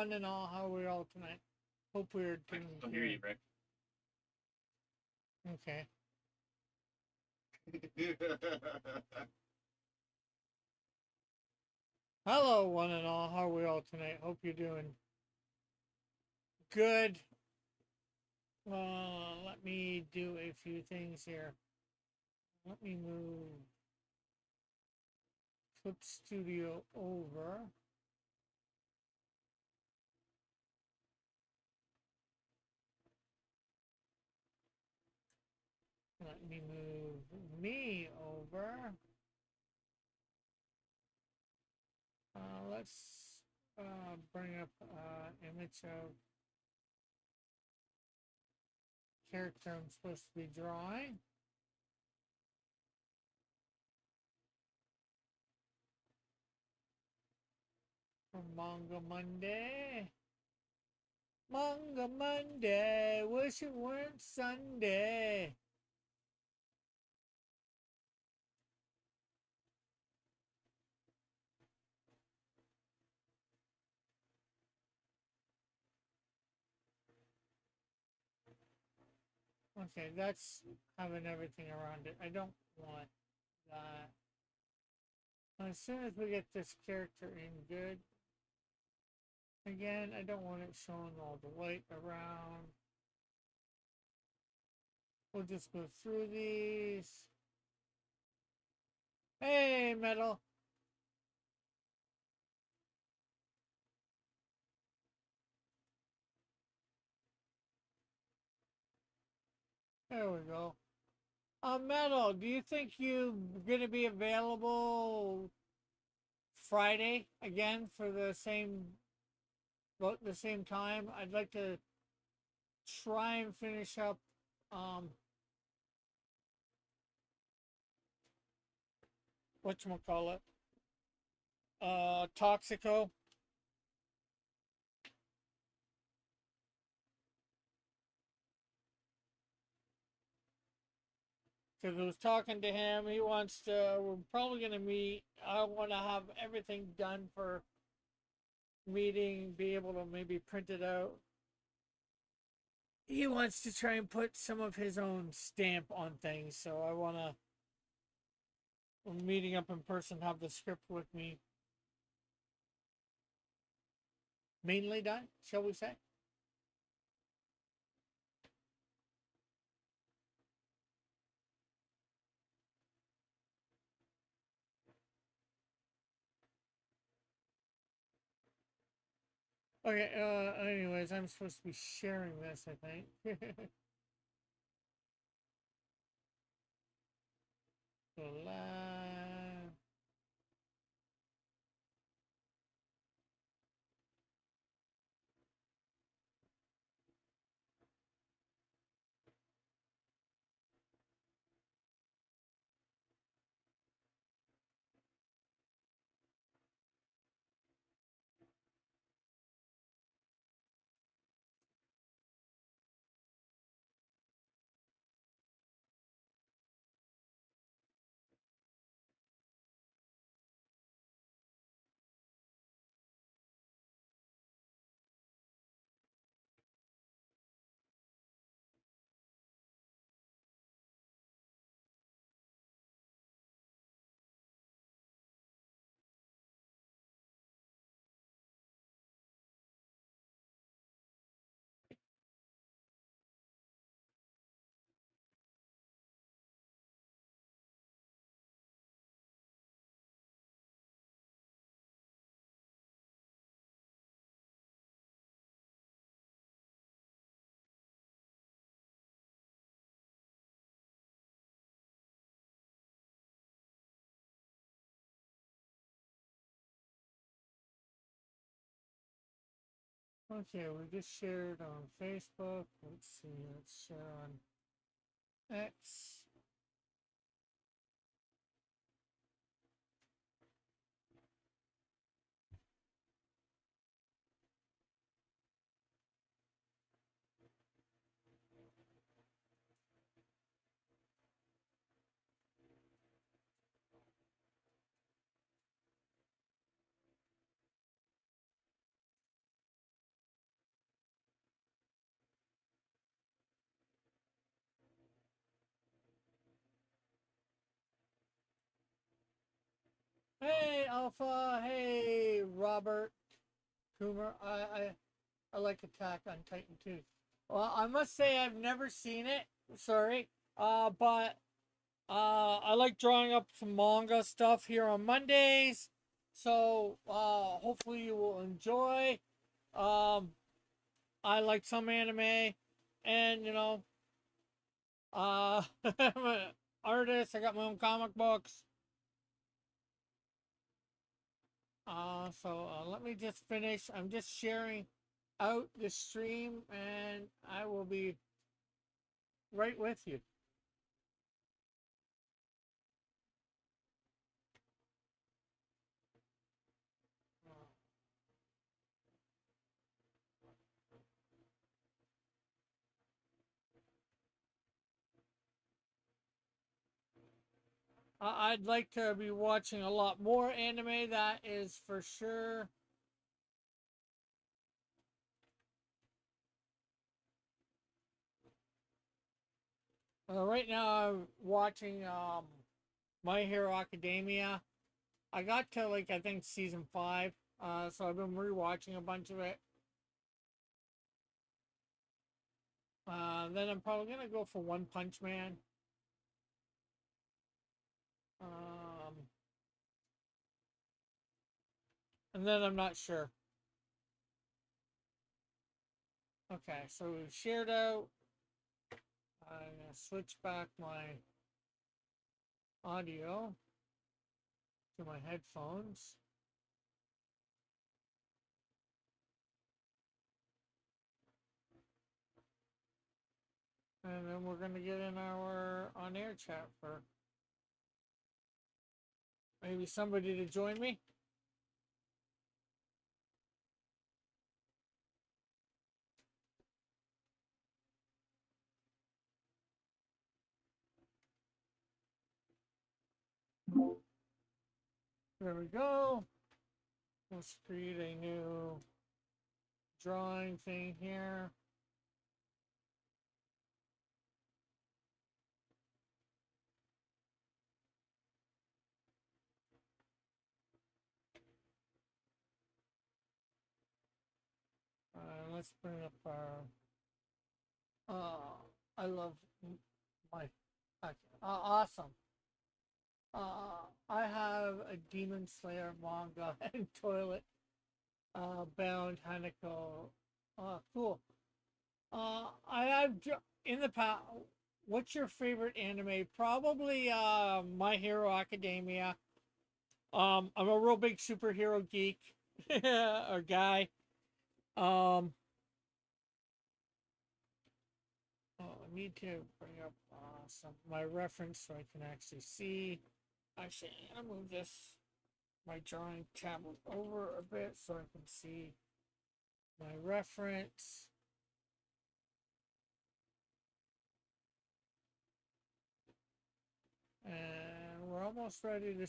one and all. How are we all tonight? Hope we're I doing can still good. hear you, Rick. Okay. Hello, one and all. How are we all tonight? Hope you're doing good. Let me do a few things here. Let me move Clip Studio over. Let me move me over. Let's bring up image of character I'm supposed to be drawing. From Manga Monday. Manga Monday, wish it weren't Sunday. Okay, that's having everything around it. I don't want that. As soon as we get this character in good, again, I don't want it showing all the white around. We'll just go through these. Hey, metal. There we go. Metal, do you think you're going to be available Friday again for the same, about the same time? I'd like to try and finish up whatchamacallit, Toxico. Because I was talking to him, he wants to, we're probably going to meet. I want to have everything done for meeting, be able to maybe print it out. He wants to try and put some of his own stamp on things, so I want to, meeting up in person, have the script with me mainly done, shall we say? Okay, anyways, I'm supposed to be sharing this, I think. So live. Okay, we just shared on Facebook. Let's see, let's share on X. Alpha. Hey, Robert Coomer. I like Attack on Titan too. Well, I must say I've never seen it. Sorry. But I like drawing up some manga stuff here on Mondays. So hopefully you will enjoy. Um, I like some anime, and I'm an artist. I got my own comic books. So let me just finish. I'm just sharing out the stream, and I will be right with you. I'd like to be watching a lot more anime, that is for sure. Right now, I'm watching My Hero Academia. I got to like I think season 5, so I've been rewatching a bunch of it. Then I'm probably gonna go for One Punch Man. Um, and then I'm not sure. Okay, so we've shared out. I'm gonna switch back my audio to my headphones. And then we're gonna get in our on-air chat for maybe somebody to join me. There we go. Let's create a new drawing thing here. Let's bring up our. I love my. Awesome. I have a Demon Slayer manga and toilet bound Hanako. Cool. I have in the past. What's your favorite anime? Probably My Hero Academia. I'm a real big superhero geek or guy. Um, I need to bring up some my reference so I can actually see. Actually, I'm gonna move this my drawing tablet over a bit so I can see my reference. And we're almost ready to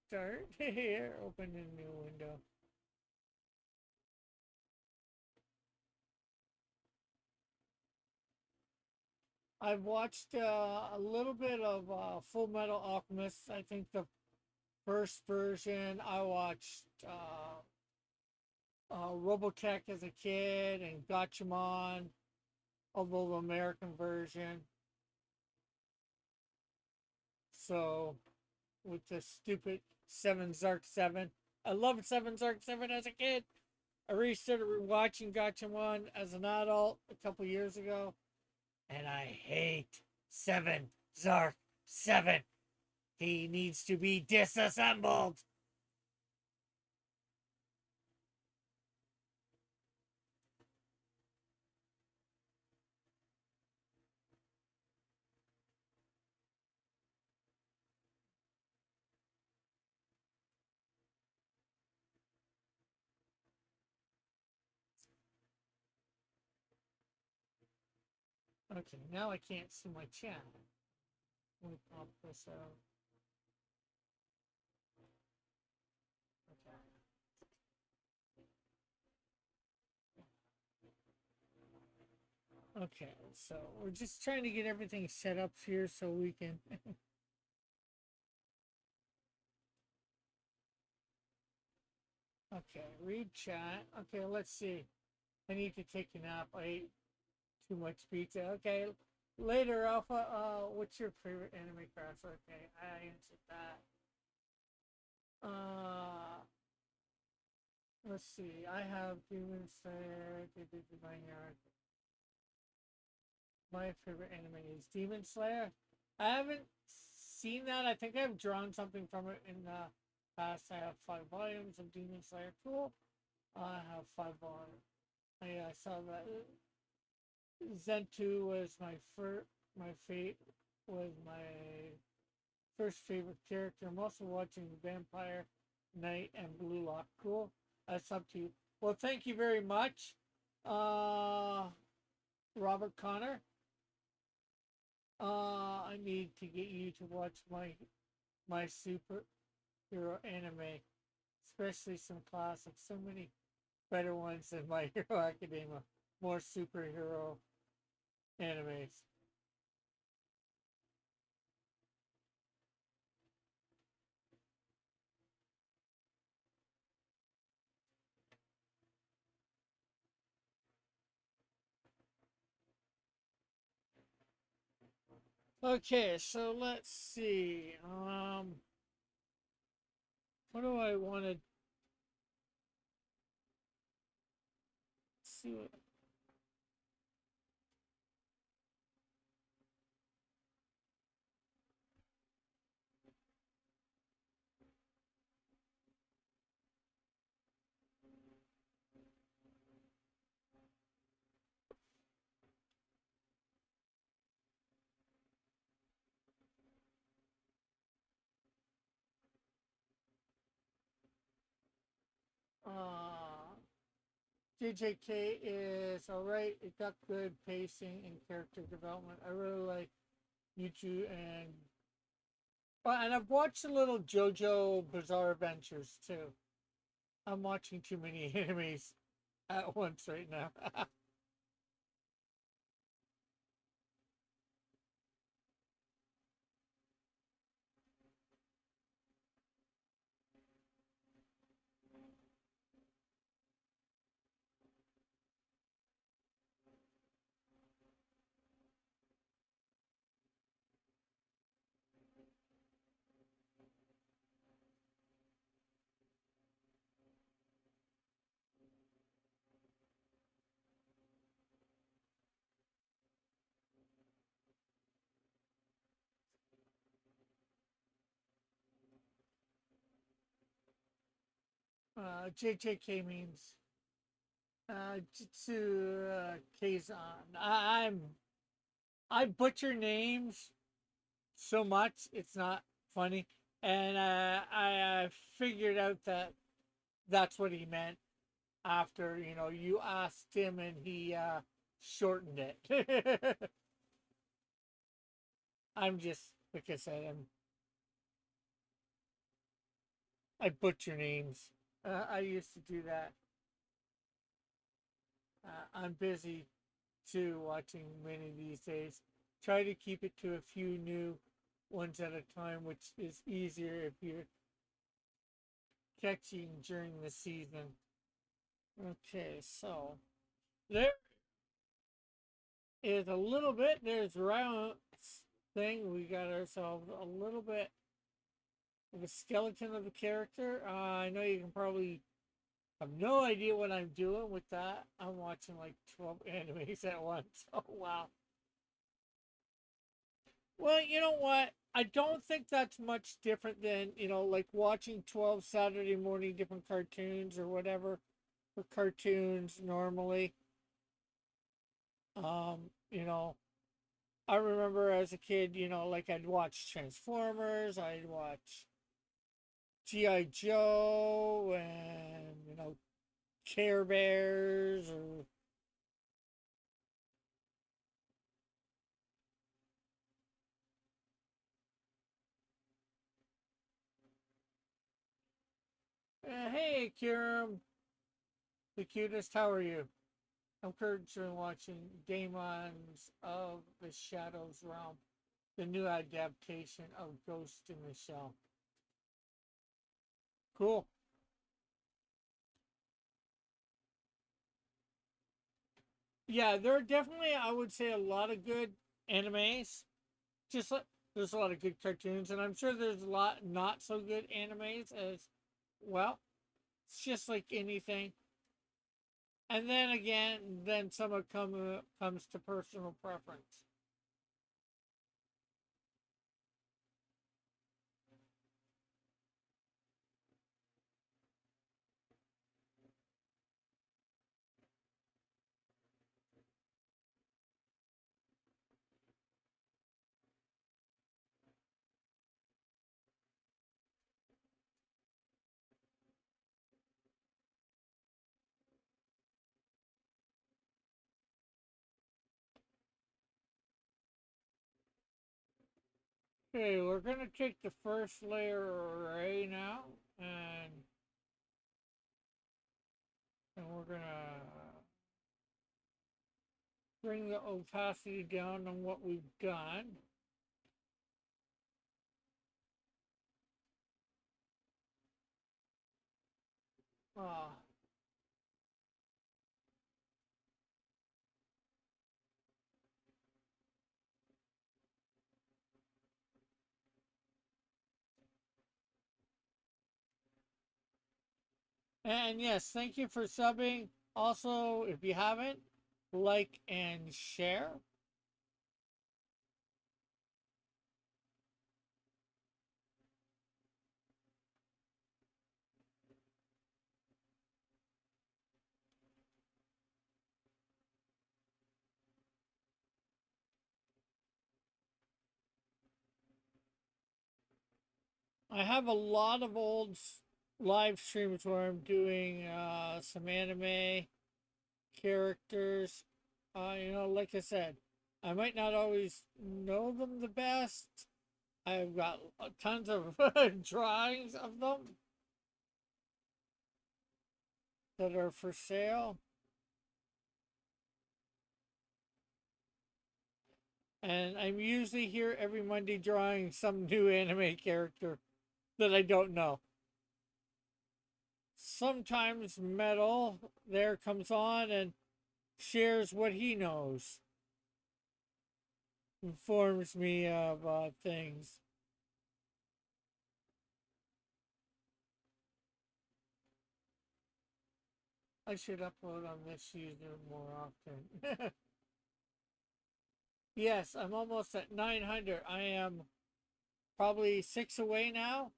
start here. Open a new window. I've watched a little bit of Full Metal Alchemist. I think the first version. I watched Robotech as a kid and Gatchaman, although the American version. So with the stupid 7 Zark 7. I loved 7 Zark 7 as a kid. I restarted rewatching Gatchaman as an adult a couple years ago. And I hate 7 Zark 7. He needs to be disassembled. Okay, now I can't see my chat. Let me pop this out. Okay. Okay, so we're just trying to get everything set up here so we can Okay, read chat. Okay, let's see. I need to take a nap. I ate too much pizza. Okay, later, Alpha. What's your favorite anime class? Okay, I answered that. Uh, let's see. I have Demon Slayer. My favorite anime is Demon Slayer. I haven't seen that. I think I've drawn something from it in the past. I have 5 volumes of Demon Slayer. Cool. I have 5 volumes. I saw that Zentu was my fate was my first favorite character. I'm also watching Vampire Knight and Blue Lock. Cool. That's up to you. Well, thank you very much, uh, Robert Connor. I need to get you to watch my superhero anime, especially some classics. So many better ones than My Hero Academia. More superhero animes. Okay, so let's see. What do I want to see? JJK is alright. It got good pacing and character development. I really like Yuchu and I've watched a little JoJo Bizarre Adventures too. I'm watching too many animes at once right now. JJK means Jitsu Keizan. I butcher names so much it's not funny, and I figured out that that's what he meant after you asked him and he shortened it. I'm just like I said, I butcher names. I used to do that. I'm busy too watching many these days. Try to keep it to a few new ones at a time, which is easier if you're catching during the season. Okay, so there is a little bit. There's round thing. We got ourselves a little bit of a skeleton of a character. I know you can probably have no idea what I'm doing with that. I'm watching like 12 animes at once. Oh, wow. Well, you know what? I don't think that's much different than, like watching 12 Saturday morning different cartoons or whatever for cartoons normally. You know, I remember as a kid, like I'd watch Transformers, I'd watch G.I. Joe, and, Care Bears, or hey, Kiram, the cutest, how are you? I'm currently watching Demons of the Shadows Realm, the new adaptation of Ghost in the Shell. Cool. Yeah, there are definitely, I would say, a lot of good animes. Just like there's a lot of good cartoons, and I'm sure there's a lot not so good animes as well. It's just like anything. And then again, then some of comes to personal preference. Okay, we're gonna take the first layer array now, and we're gonna bring the opacity down on what we've done. Uh, and yes, thank you for subbing. Also, if you haven't, like and share. I have a lot of old live streams where I'm doing some anime characters. Like I said, I might not always know them the best. I've got tons of drawings of them that are for sale. And I'm usually here every Monday drawing some new anime character that I don't know. Sometimes Metal there comes on and shares what he knows, informs me of things. I should upload on this user more often. Yes, I'm almost at 900. I am probably six away now.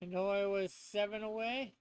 I know I was seven away.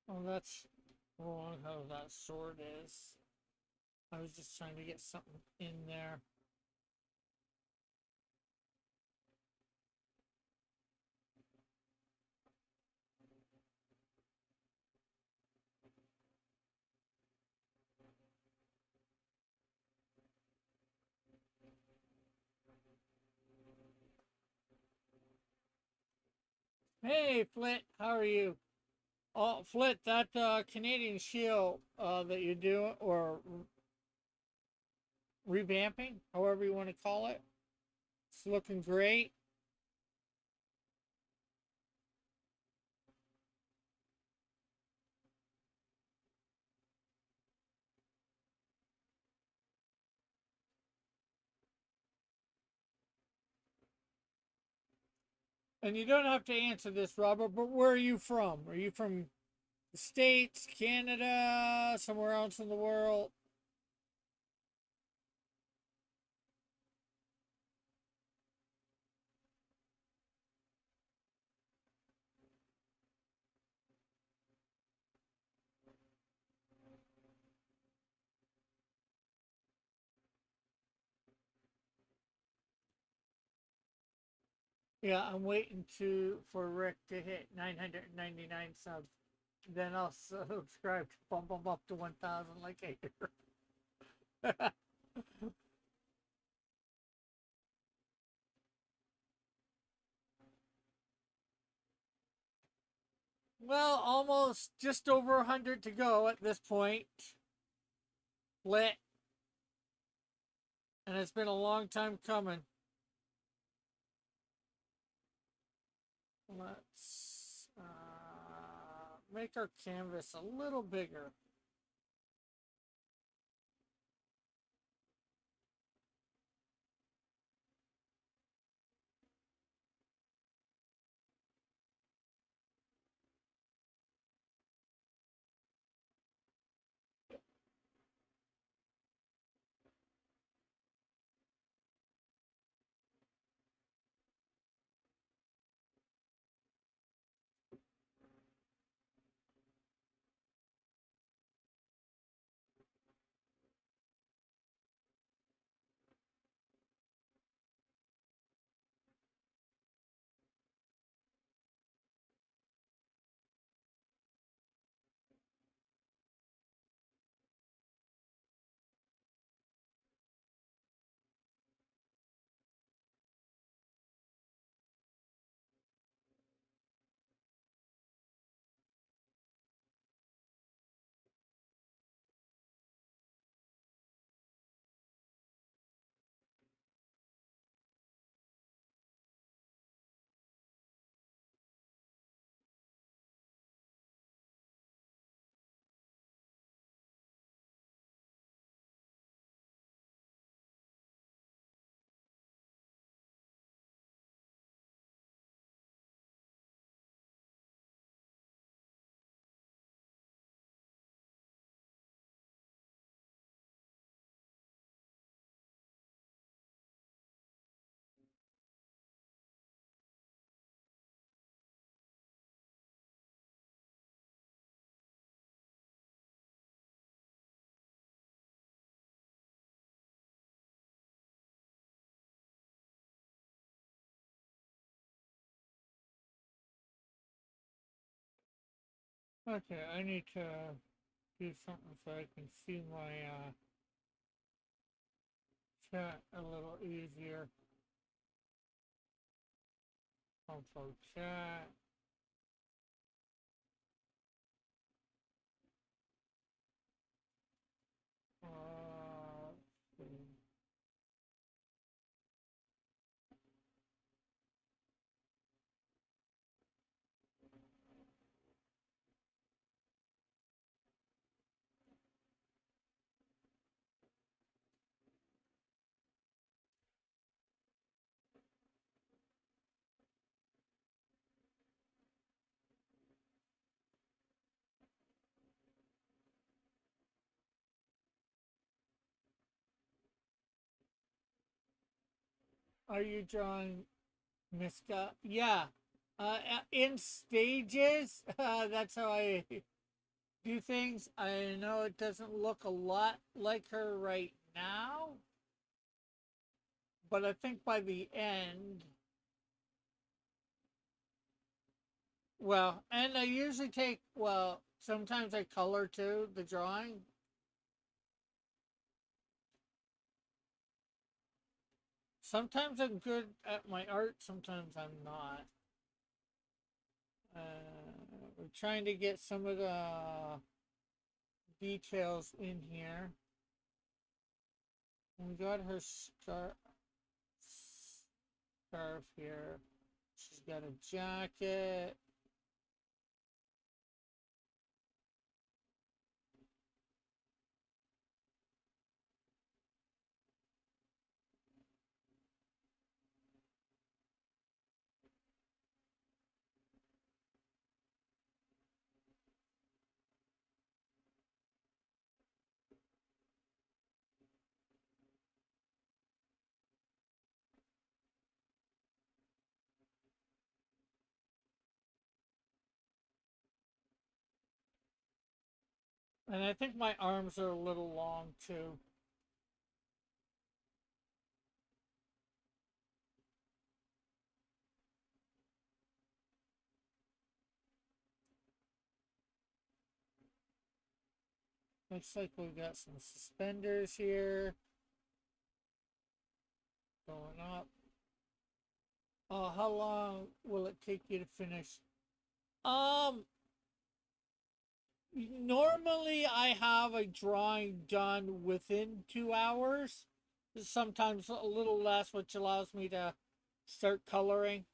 Oh, that's wrong how that sword is. I was just trying to get something in there. Hey, Flit, how are you? Oh, Flit, that Canadian shield that you're doing, or revamping, however you want to call it, it's looking great. And you don't have to answer this, Robert, but where are you from? Are you from the States, Canada, somewhere else in the world? Yeah, I'm waiting for Rick to hit 999 subs. Then I'll subscribe to bump him up to 1,000 like I hear. Well, almost just over 100 to go at this point. Lit. And it's been a long time coming. Let's make our canvas a little bigger. Okay, I need to do something so I can see my chat a little easier. Info chat. Let's see. Are you drawing Miska? Yeah. In stages. That's how I do things. I know it doesn't look a lot like her right now, but I think by the end, well, and I usually take, well, sometimes I color too, the drawing. Sometimes I'm good at my art, sometimes I'm not. We're trying to get some of the details in here. We got her scarf here. She's got a jacket. And I think my arms are a little long too. Looks like we got some suspenders here going up. How long will it take you to finish? Um, Normally I have a drawing done within 2 hours. Sometimes a little less, which allows me to start coloring.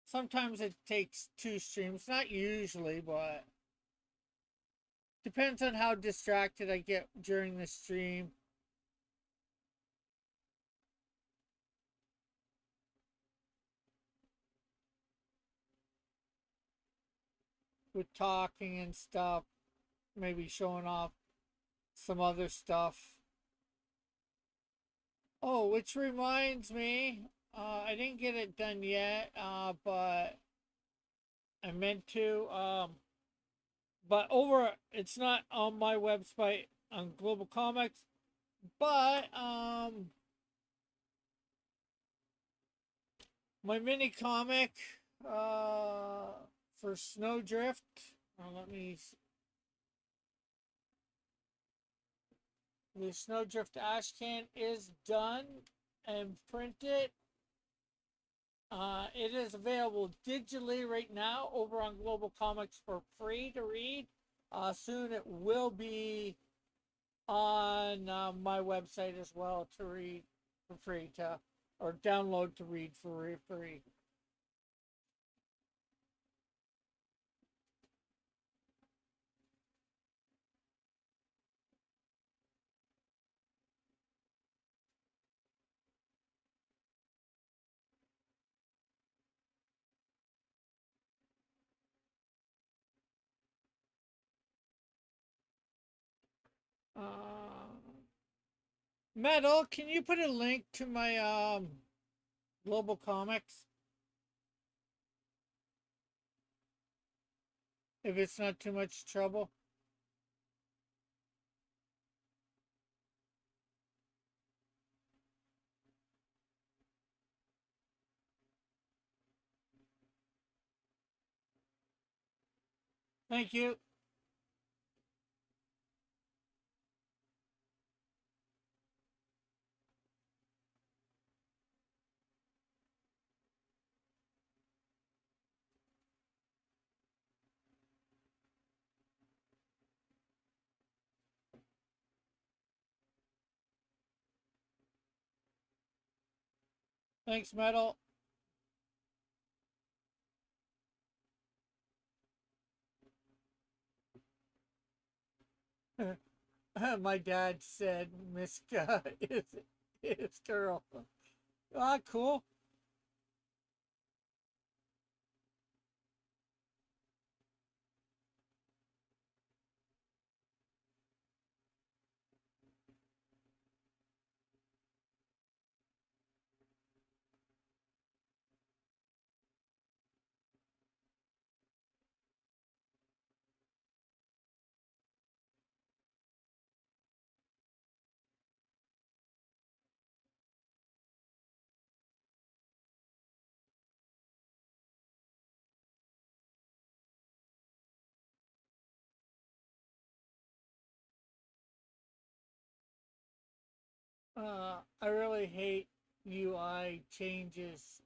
Sometimes it takes two streams, not usually, but depends on how distracted I get during the stream with talking and stuff, maybe showing off some other stuff. Oh, which reminds me, I didn't get it done yet, but I meant to. But over, it's not on my website on Global Comics, but my mini comic for Snowdrift. Let me. The Snowdrift Ash Can is done and printed. It is available digitally right now over on Global Comics for free to read. Soon it will be on my website as well to read for free to or download to read for free. Uh, Metal, can you put a link to my Global Comics if it's not too much trouble? Thank you. Thanks, Metal. My dad said Miska is girl. Ah, cool. I really hate UI changes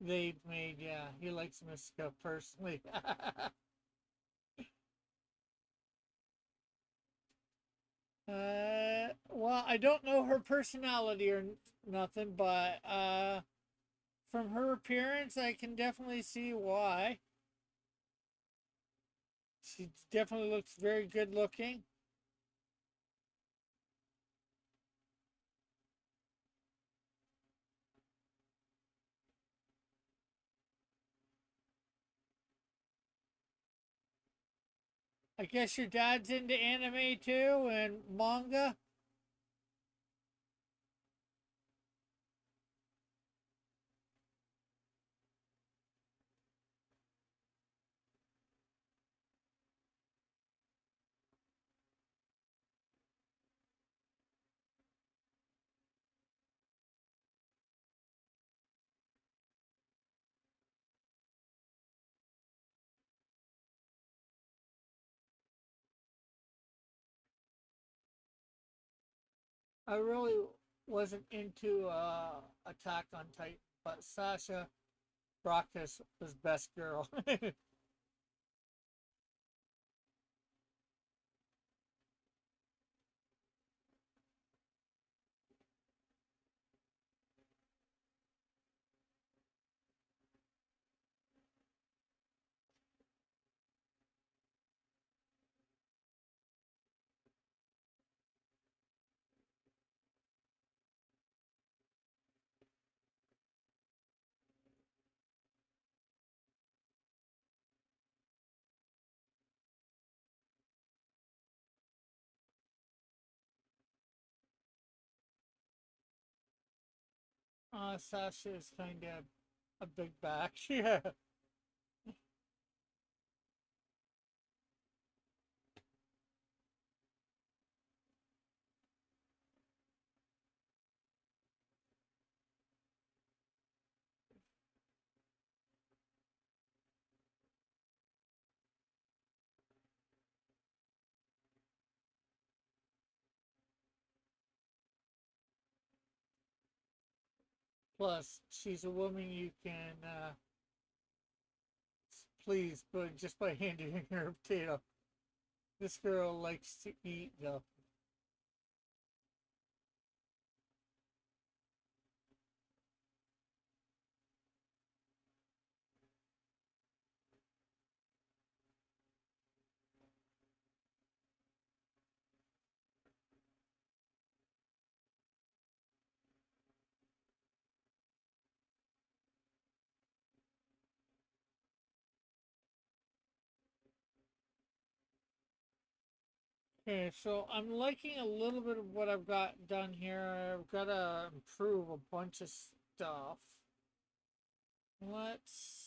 they've made. Yeah, he likes Miska personally. Well, I don't know her personality or nothing, but from her appearance, I can definitely see why. She definitely looks very good looking. I guess your dad's into anime too and manga. I really wasn't into Attack on Titan, but Sasha Brockis was best girl. Sasha is kind of a big back. Yeah. Plus, she's a woman you can please, but just by handing her a potato. This girl likes to eat, though. Okay, so I'm liking a little bit of what I've got done here. I've got to improve a bunch of stuff. Let's.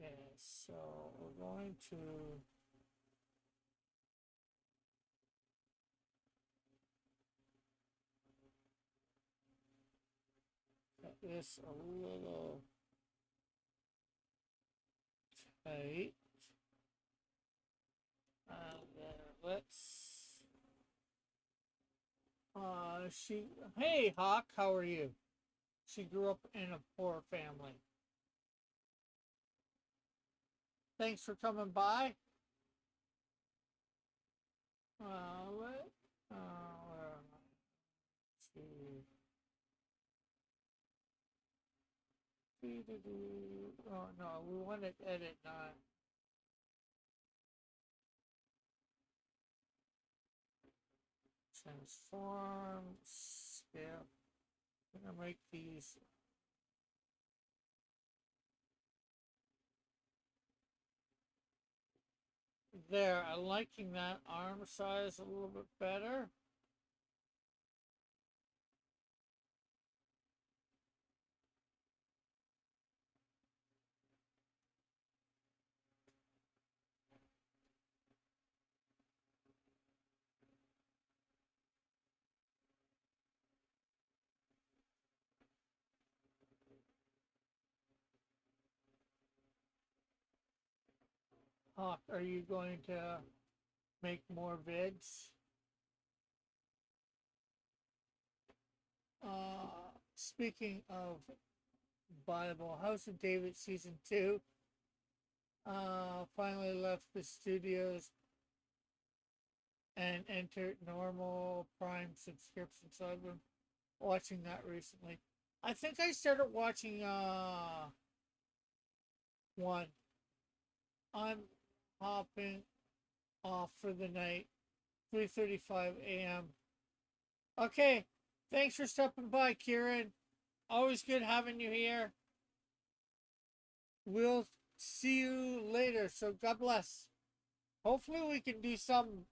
Okay, so we're going to cut this a little tight. And then let's. She. Hey, Hawk, how are you? She grew up in a poor family. Thanks for coming by. What? Where am I? See. Oh no, we want to edit, not transform. Scale. I'm gonna make these there. I'm liking that arm size a little bit better. Hawk, are you going to make more vids? Speaking of Bible, House of David season two finally left the studios and entered normal Prime subscription. So I've been watching that recently. I think I started watching one. I'm hopping off for the night. 3:35 a.m. Okay, thanks for stopping by, Kieran. Always good having you here. We'll see you later. So God bless. Hopefully we can do some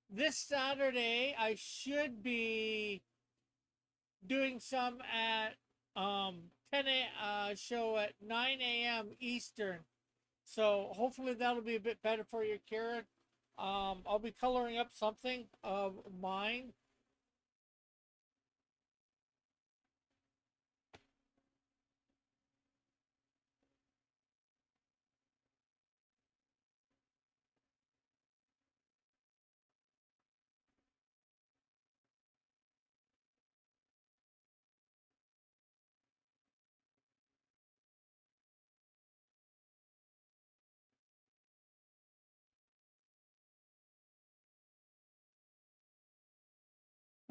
this Saturday. I should be doing some at 10 show at 9 a.m. Eastern. So hopefully that'll be a bit better for you, Karen. I'll be coloring up something of mine.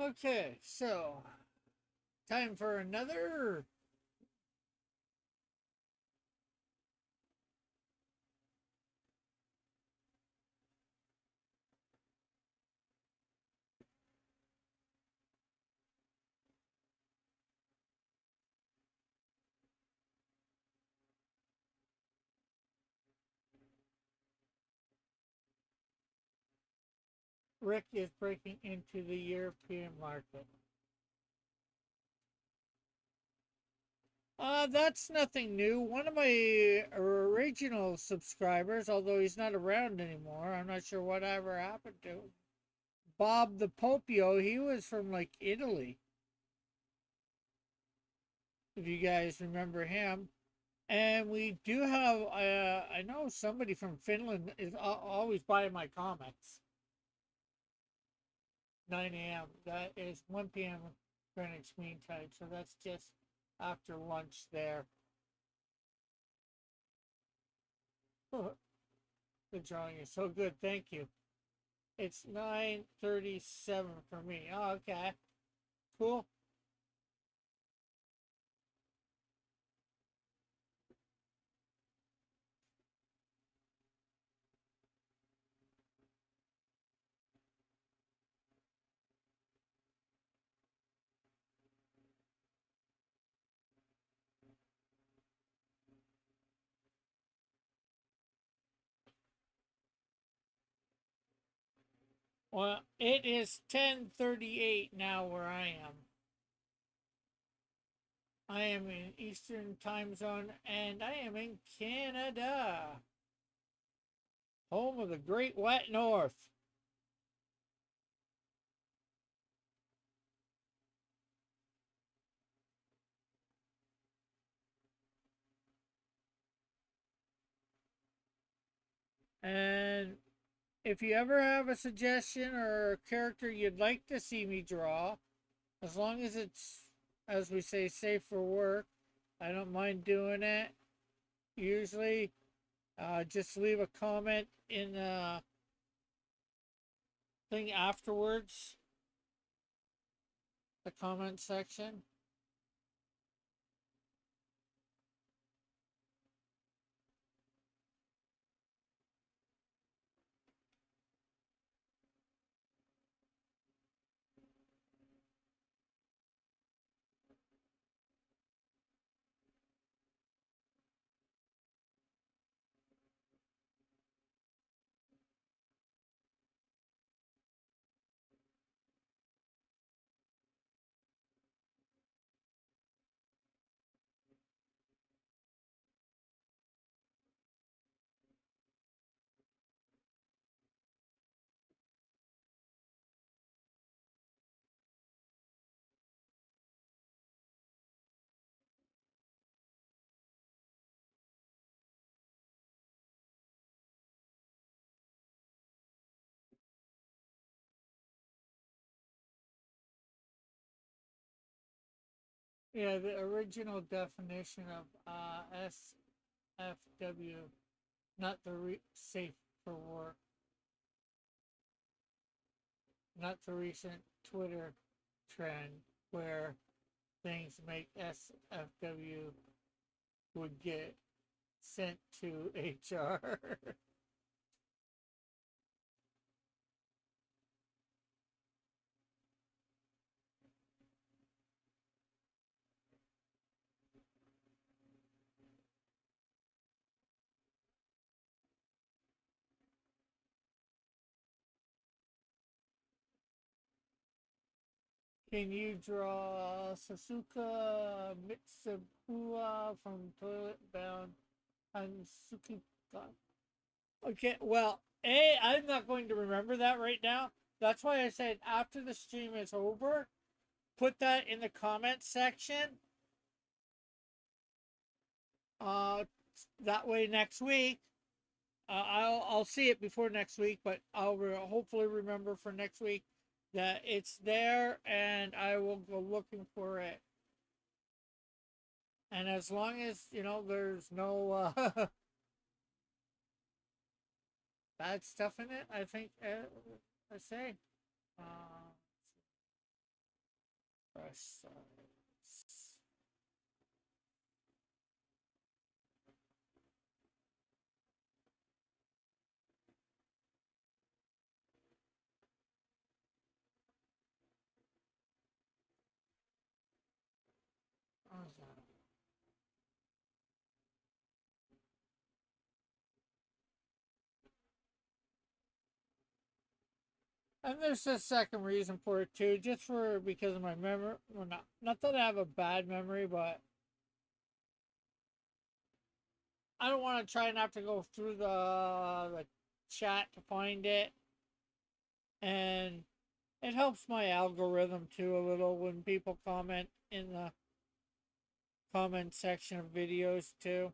Okay, so time for another. Rick is breaking into the European market. That's nothing new. One of my original subscribers, although he's not around anymore, I'm not sure whatever happened to him. Bob the Popio, he was from like Italy, if you guys remember him. And we do have, I know somebody from Finland is always buying my comics. 9 a.m. That is 1 p.m. Greenwich Mean Time, so that's just after lunch there. The drawing is so good, thank you. It's 9:37 for me. Oh, okay, cool. Well, it is 10:38 now where I am. I am in Eastern Time Zone, and I am in Canada, home of the Great Wet North. And if you ever have a suggestion or a character you'd like to see me draw, as long as it's, as we say, safe for work, I don't mind doing it. Usually, just leave a comment in the thing afterwards, the comment section. Yeah, the original definition of SFW, not the safe for work, not the recent Twitter trend where things make SFW would get sent to HR. Can you draw Sasuka Mitsubua from Toilet Bound and Suki? Okay, well, I'm not going to remember that right now. That's why I said after the stream is over, put that in the comments section. Uh, that way next week, I'll see it before next week, but I'll hopefully remember for next week that it's there, and I will go looking for it. And as long as there's no bad stuff in it, I think I say. Uh, Fresh size. And there's a second reason for it too, just for because of my memory. Well, not that I have a bad memory, but I don't want to try and have to go through the chat to find it, and it helps my algorithm too a little when people comment in the comment section of videos too.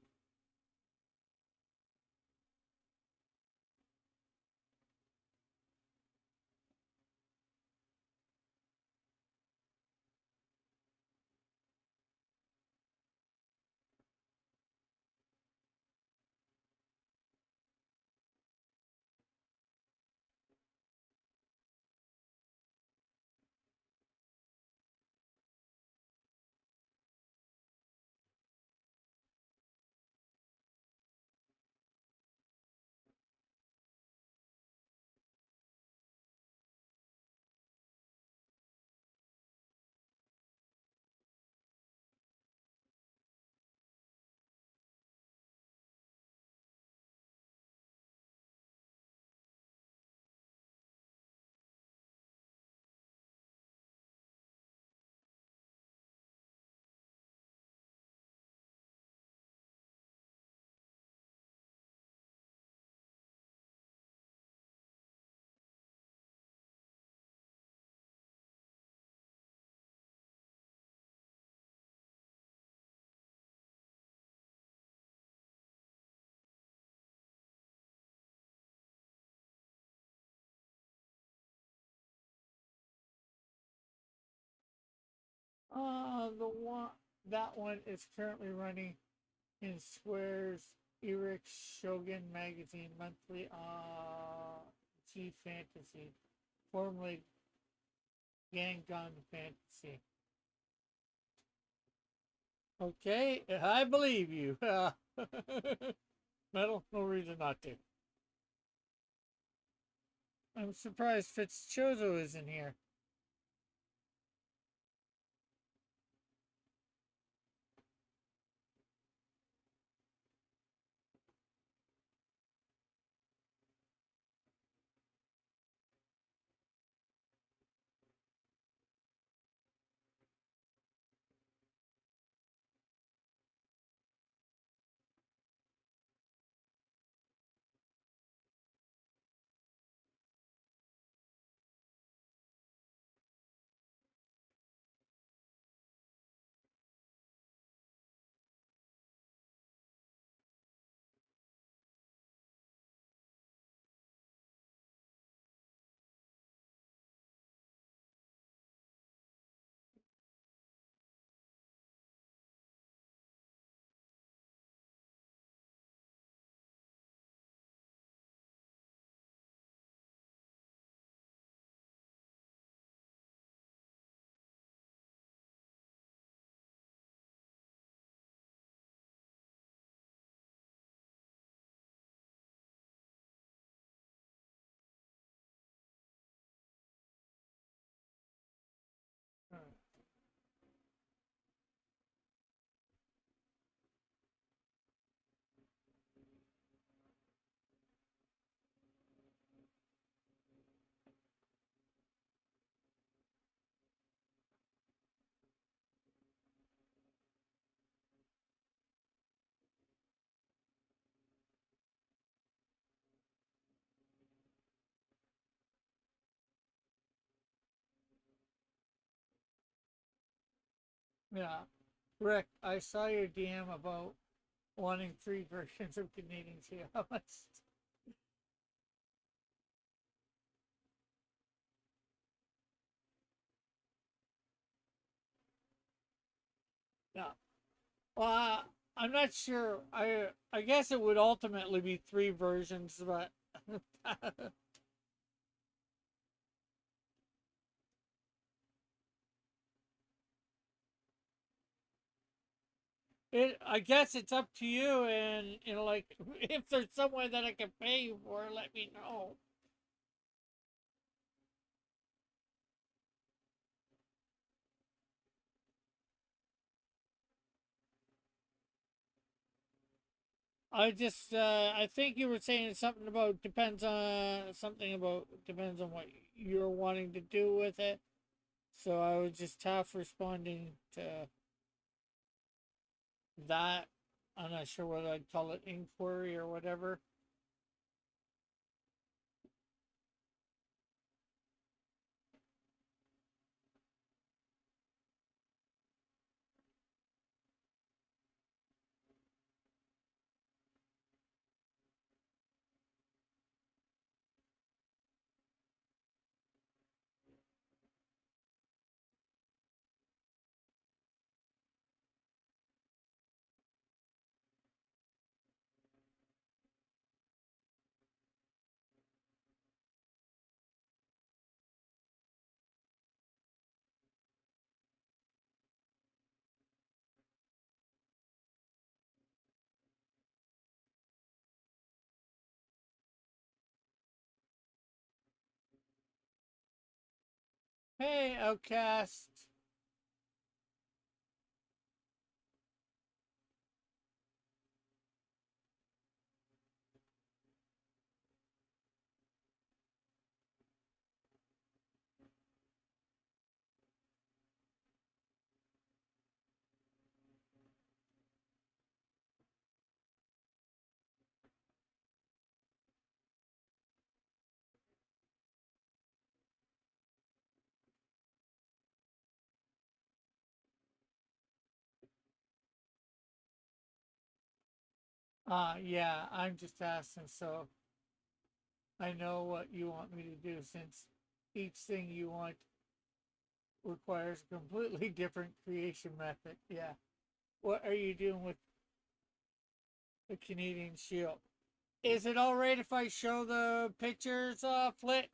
The one that one is currently running in Square's Eric Shogun Magazine Monthly G Fantasy, formerly Gangon Fantasy. Okay, I believe you. Metal, no reason not to. I'm surprised Fitzchozo isn't here. Yeah. Rick, I saw your DM about wanting three versions of Canadian Sea. How much? Yeah. Well, I'm not sure. I guess it would ultimately be three versions, but I guess it's up to you. And like if there's some way that I can pay you for it, let me know. I think you were saying something about depends on what you're wanting to do with it. So I was just half responding to that. I'm not sure what I'd call it, inquiry or whatever. Hey, Outcast. Yeah, I'm just asking so I know what you want me to do since each thing you want requires a completely different creation method. Yeah. What are you doing with the Canadian Shield? Is it all right if I show the pictures, Flit?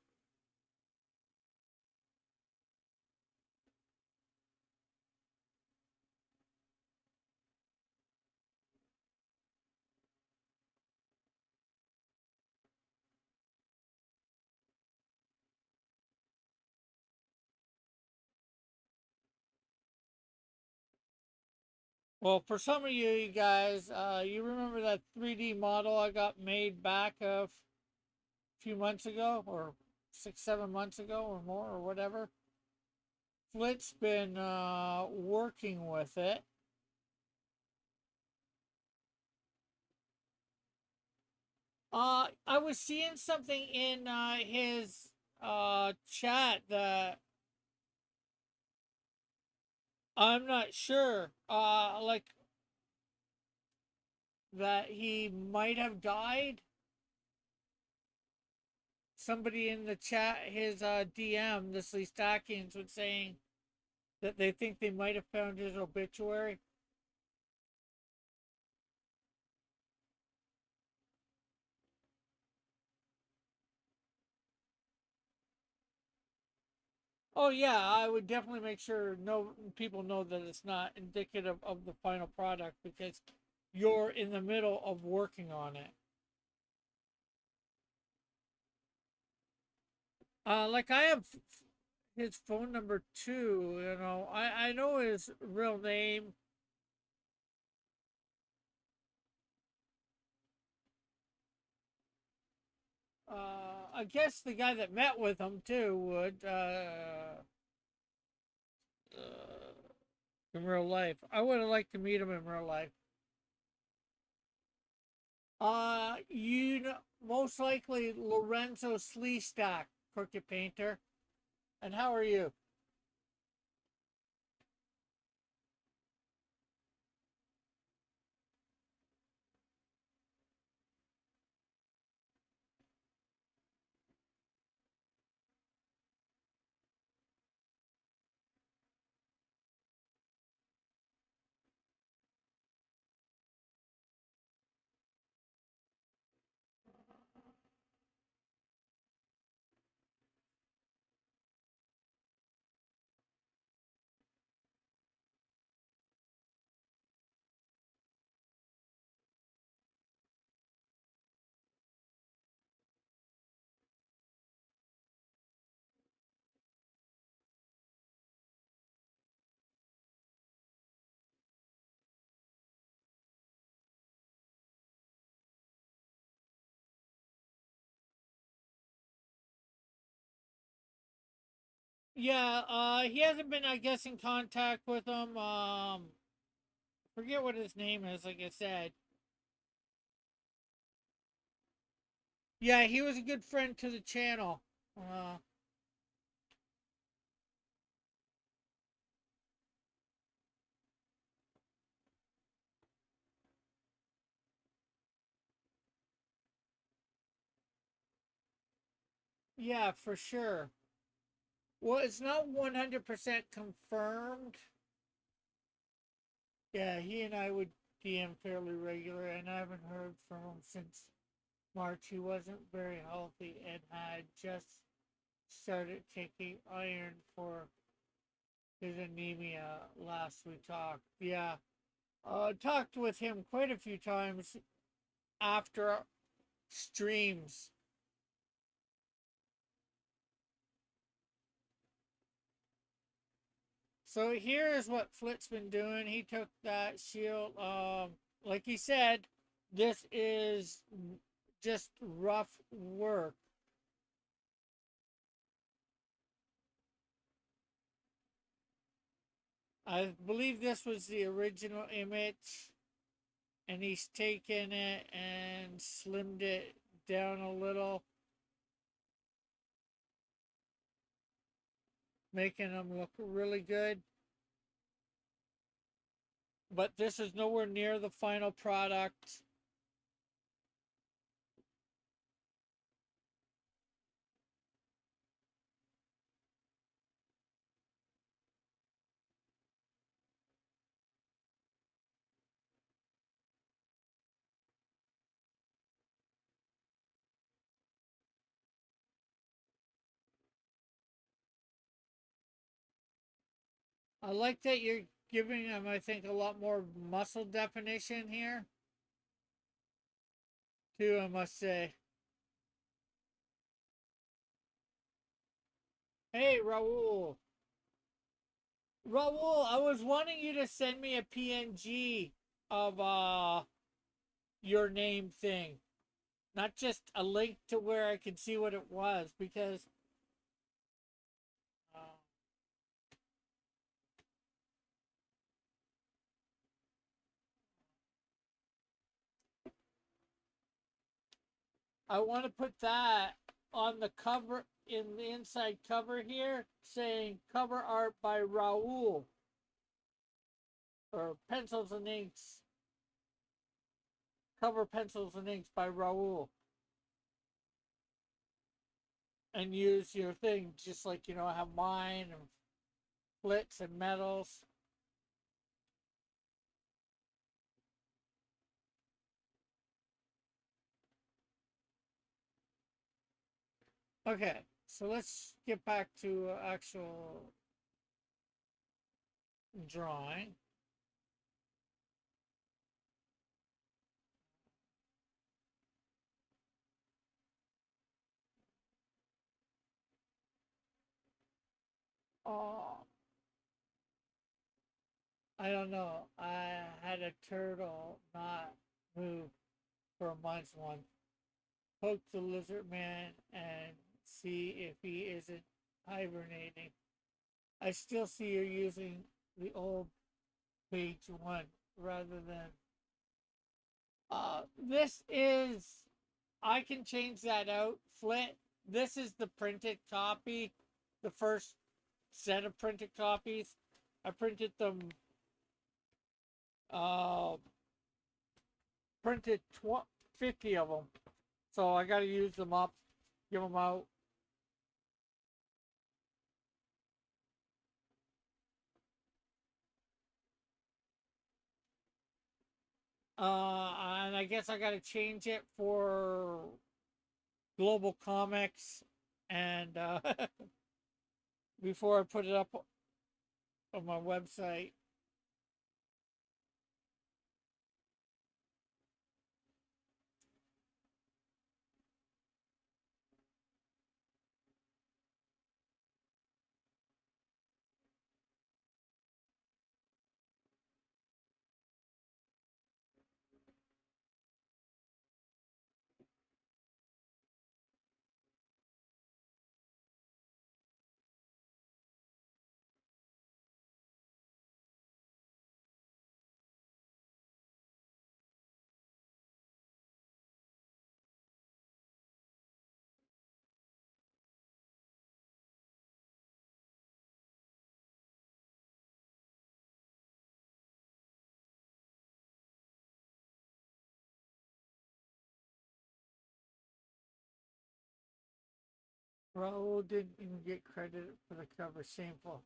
Well, for some of you guys, you remember that 3D model I got made back a few months ago, or 6, 7 months ago, or more, or whatever. Flit's been working with it. I was seeing something in his chat that I'm not sure. Like that he might have died. Somebody in the chat, his DM, this Lee Stackings, was saying that they think they might have found his obituary. Oh yeah, I would definitely make sure no people know that it's not indicative of the final product because you're in the middle of working on it. Like I have his phone number too. I know his real name. I guess the guy that met with him too would in real life. I would have liked to meet him in real life. You know, most likely Lorenzo Sleestack, Crooked Painter. And how are you? Yeah, he hasn't been, I guess, in contact with him. Forget what his name is, like I said. Yeah, he was a good friend to the channel. Uh, yeah, for sure. Well, it's not 100% confirmed. Yeah, he and I would DM fairly regular, and I haven't heard from him since March. He wasn't very healthy and had just started taking iron for his anemia last we talked. Yeah, talked with him quite a few times after streams. So here's what Flit's been doing. He took that shield. Like he said, this is just rough work. I believe this was the original image, and he's taken it and slimmed it down a little, making them look really good. But this is nowhere near the final product. I like that you're giving him, I think, a lot more muscle definition here, too, I must say. Hey, Raul. Raul, I was wanting you to send me a PNG of your name thing, not just a link to where I could see what it was, because uh, I want to put that on the cover, in the inside cover here, saying cover art by Raul, or pencils and inks, cover pencils and inks by Raul, and use your thing just like I have mine and flits and metals. Okay, so let's get back to actual drawing. Oh, I don't know. I had a turtle not move for a month once. Poke the lizard man and see if he isn't hibernating. I still see you using the old page one rather than. This is. I can change that out. Flit. This is the printed copy. The first set of printed copies. I printed them. Uh, Printed 50 of them. So I got to use them up, give them out. And I guess I got to change it for Global Comics, and before I put it up on my website. Raul didn't even get credit for the cover. Shameful.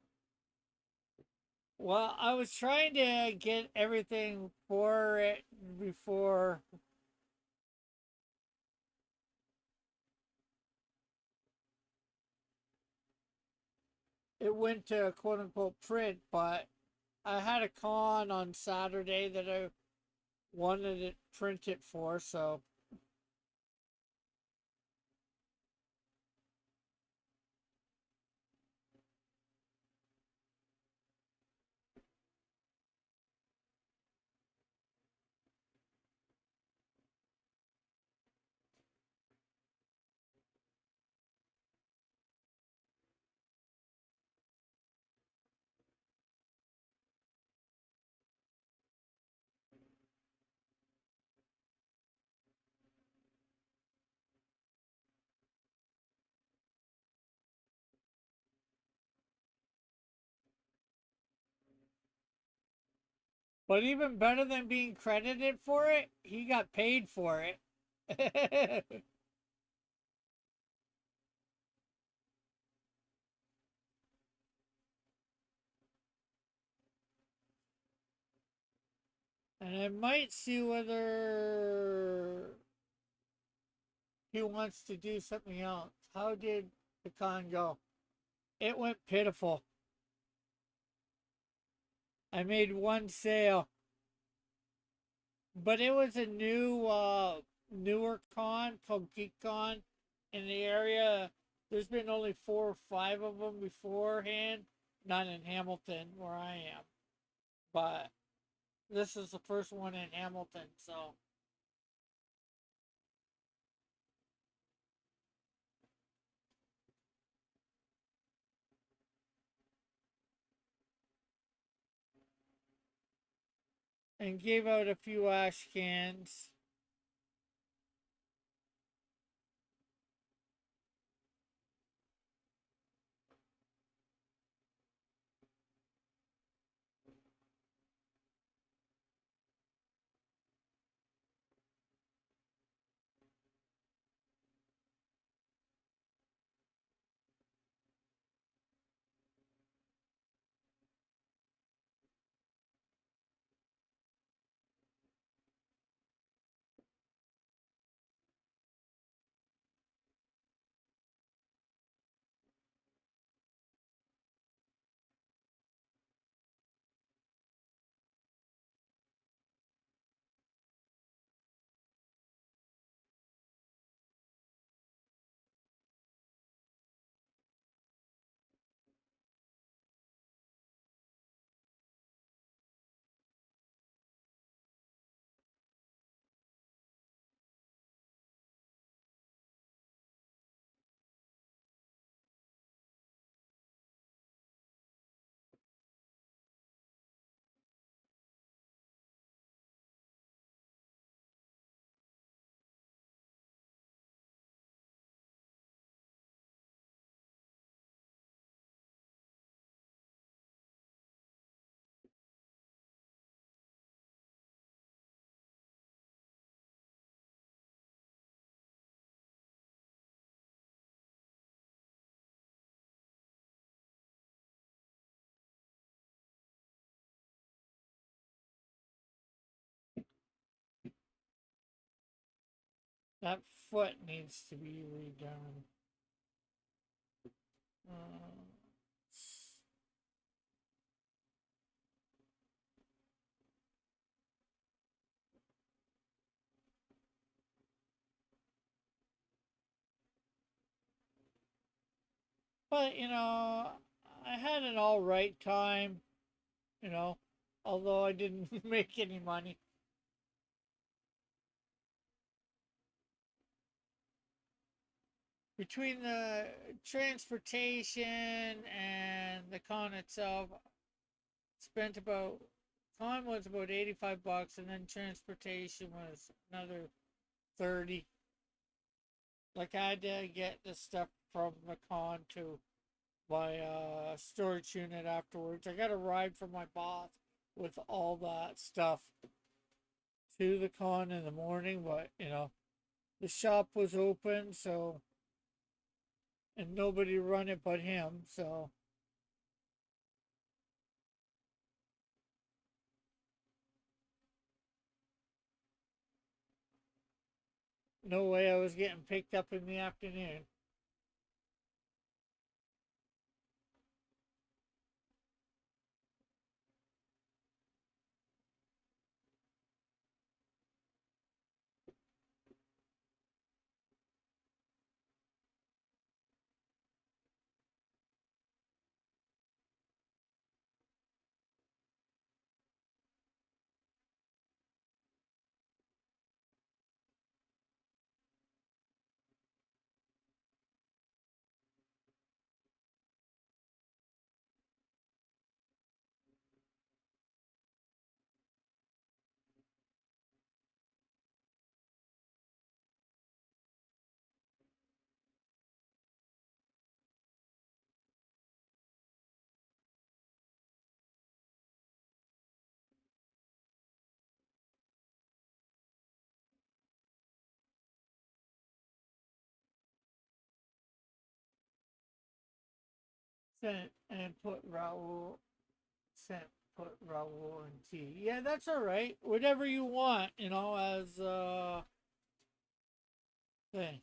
Well, I was trying to get everything for it before it went to quote unquote print, but I had a con on Saturday that I wanted it printed for, so. But even better than being credited for it, he got paid for it. And I might see whether he wants to do something else. How did the con go? It went pitiful. I made one sale, but it was a newer con called GeekCon in the area. There's been only 4 or 5 of them beforehand, not in Hamilton where I am, but this is the first one in Hamilton. So, and gave out a few ash cans. That foot needs to be redone. Uh, but I had an all right time. You know, although I didn't make any money between the transportation and the con itself. Spent about con was about 85 bucks, and then transportation was another 30. Like I had to get the stuff from the con to my storage unit afterwards. I got a ride from my boss with all that stuff to the con in the morning, but the shop was open, so and nobody run it but him. So no way I was getting picked up in the afternoon. Sent and put Raul. Sent put Raul and T. Yeah, that's all right. Whatever you want, as thing.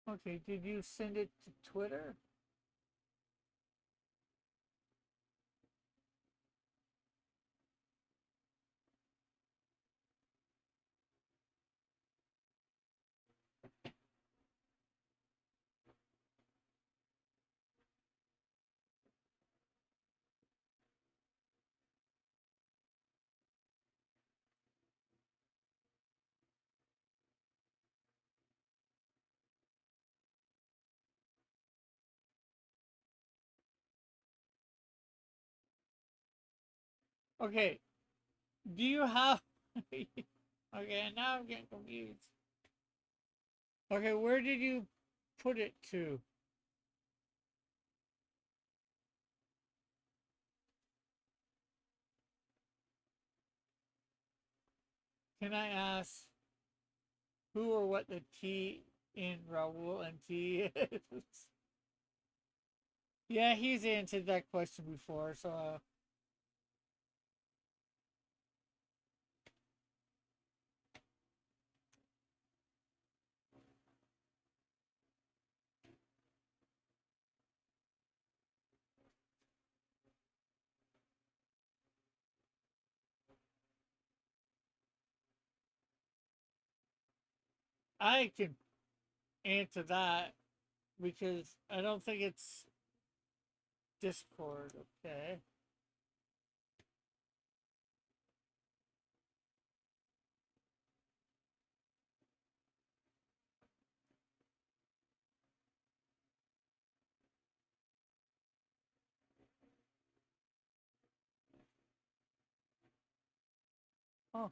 Okay, did you send it to Twitter? Okay, do you have? Okay, now I'm getting confused. Okay, where did you put it to? Can I ask who or what the T in Raul and T is? Yeah, he's answered that question before, so I can answer that because I don't think it's Discord. Okay. Oh,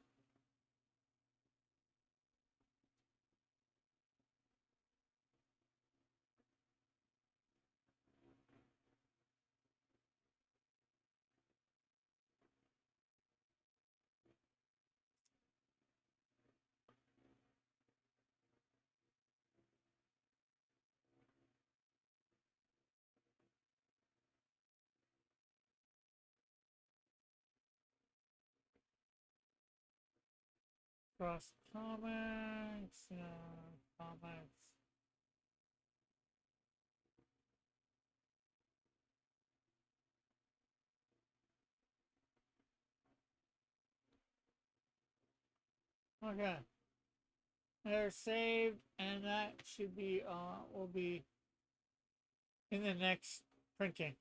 cross comics. Comics. Okay. They're saved, and that should be will be in the next printing.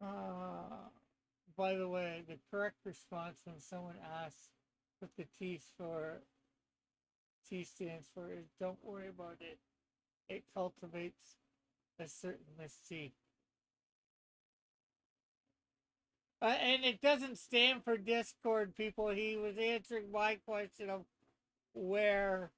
Uh, by the way, the correct response when someone asks what the T stands for is don't worry about it. It cultivates a certain mystique. And it doesn't stand for Discord, people. He was answering my question of where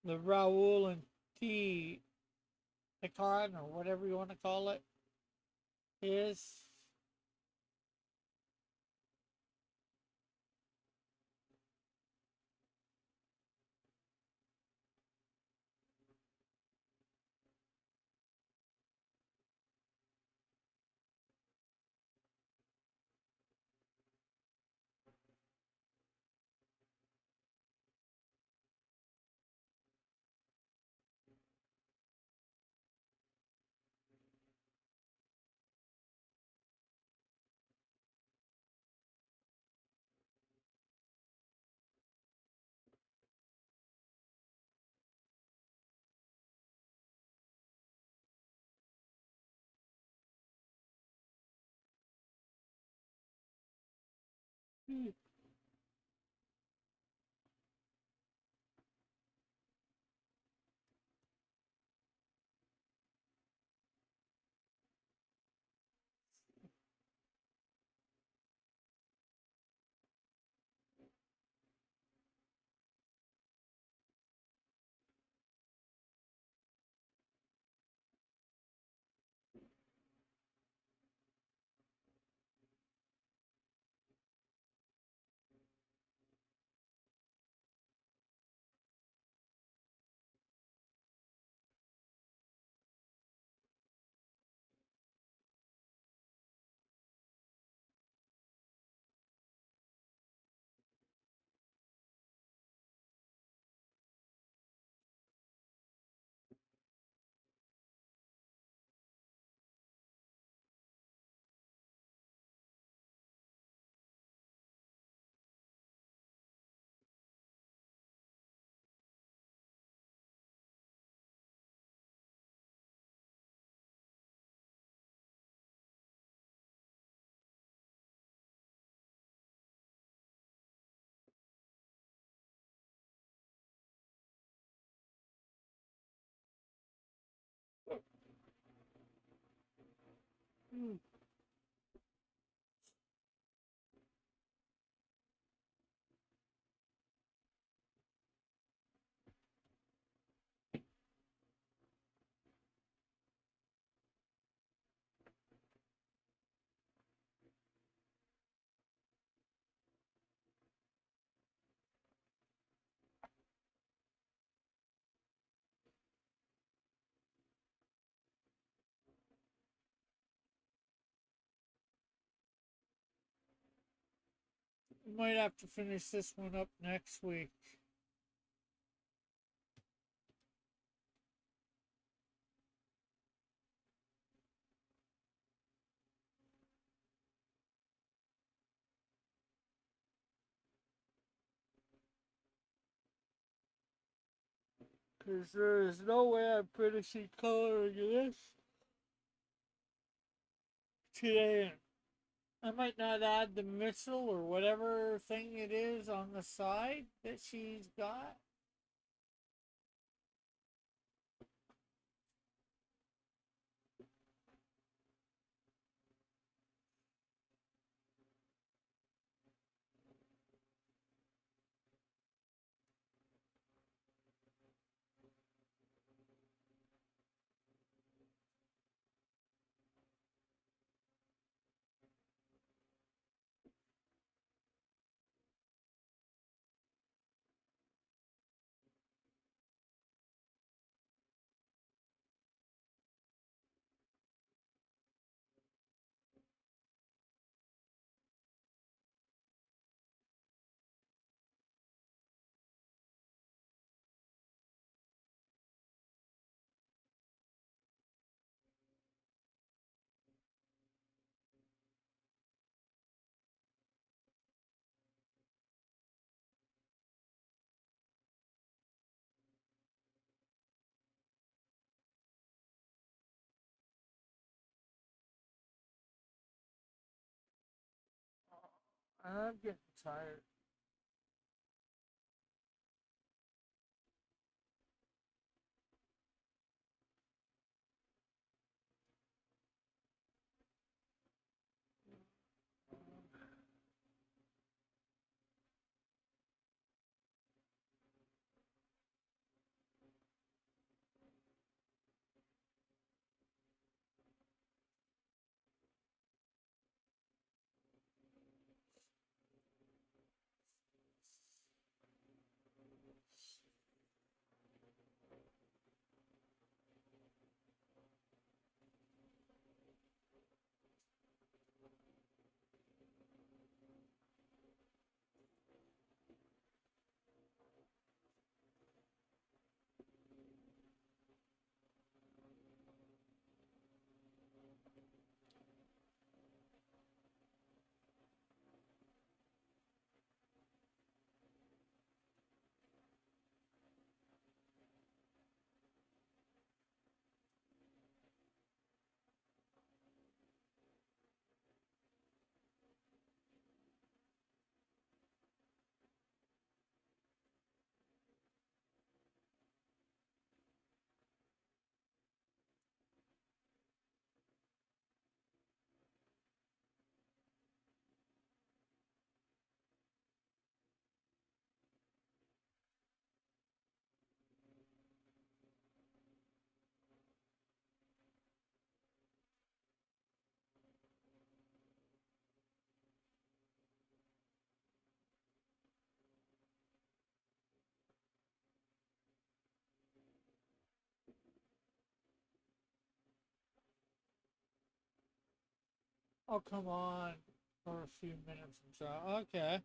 the Raoul and T icon, or whatever you want to call it, is. We might have to finish this one up next week. Because there is no way I'm finishing coloring this today. I might not add the missile or whatever thing it is on the side that she's got. I'm getting tired. Oh, come on. For a few minutes and so. Okay.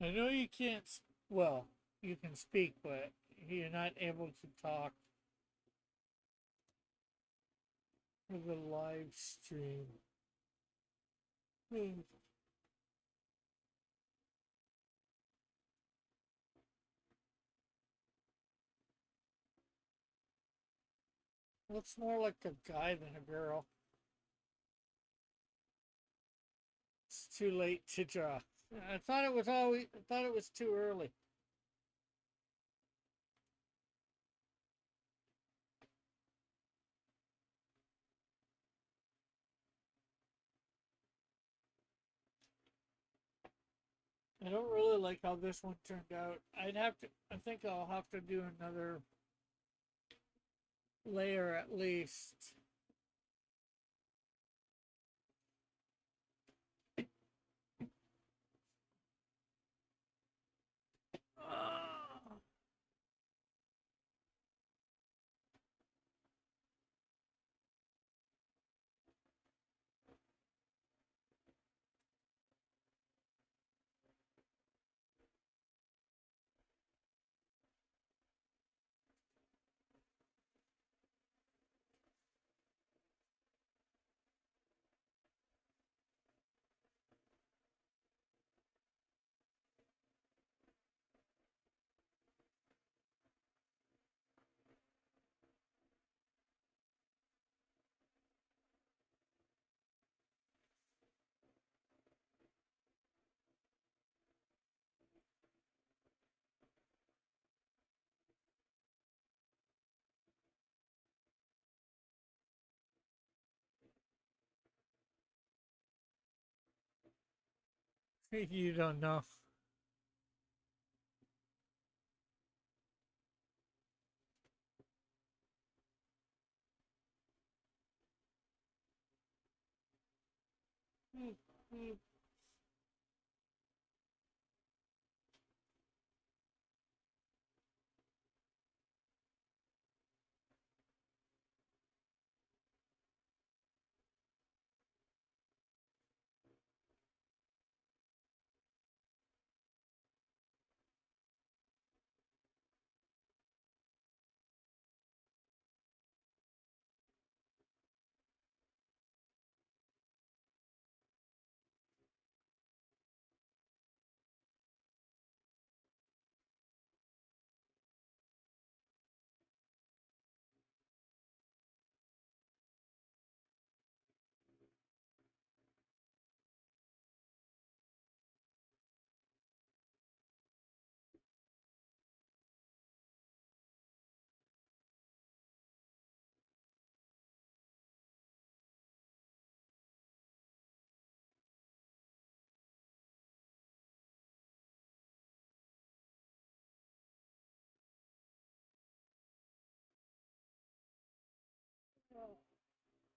I know you can't. Well, you can speak, but you're not able to talk for the live stream. Hmm. Looks more like a guy than a girl. It's too late to draw. I thought it was always. I thought it was too early. I don't really like how this one turned out. I'd have to. I think I'll have to do another layer at least. Ah. You don't know.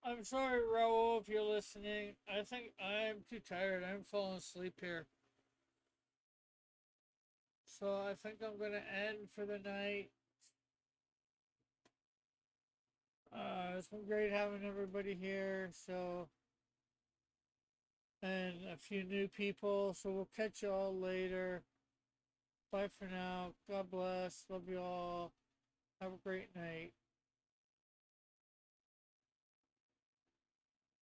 I'm sorry, Raul, if you're listening. I think I'm too tired. I'm falling asleep here. So I think I'm going to end for the night. It's been great having everybody here. So, and a few new people. So we'll catch you all later. Bye for now. God bless. Love you all. Have a great night.